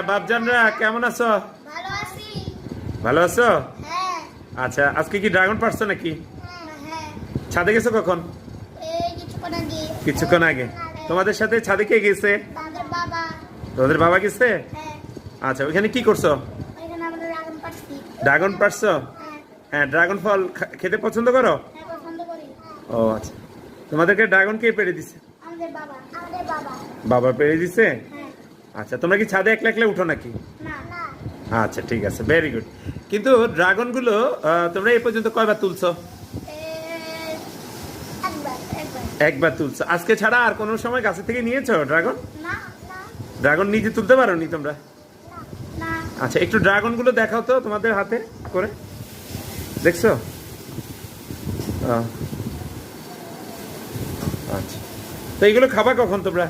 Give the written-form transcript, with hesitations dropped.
বাপজানরা কেমন আছো? ভালো আছি। ভালো আছো? হ্যাঁ। আচ্ছা, আজকে কি ড্রাগন পারছো নাকি? হ্যাঁ। ছাদে গেছো কখন? এই কিছুক্ষণ আগে। কিছুক্ষণ আগে। তোমাদের সাথে ছাদে কে গেছে? আমাদের বাবা। তোমাদের বাবা গেছে? হ্যাঁ। আচ্ছা, ওখানে কি করছো? ওইখানে আমরা ড্রাগন পাচ্ছি। ড্রাগন পারছো? হ্যাঁ। হ্যাঁ, ড্রাগন ফল খেতে পছন্দ করো? হ্যাঁ, পছন্দ করি। ও আচ্ছা, তোমাদেরকে ড্রাগন কে পেড়ে দিছে? আমাদের বাবা। আমাদের বাবা। বাবা পেড়ে দিছে? হ্যাঁ। আচ্ছা, তোমরা কি ছাদে একলা একলা উঠো নাকি? না না। আচ্ছা, ঠিক আছে, ভেরি গুড। কিন্তু ড্রাগন গুলো তোমরা এই পর্যন্ত কয়বার তুলছো? একবার একবার। একবার তুলছো। আজকে ছাড়া আর কোনো সময় গাছে থেকে নিয়েছো ড্রাগন? না না ড্রাগন নিজে তুলতে পারো নি তোমরা? না। আচ্ছা, একটু ড্রাগন গুলো দেখাও তো তোমাদের হাতে করে। দেখছো? আচ্ছা, তো এইগুলো খাবা কখন তোমরা?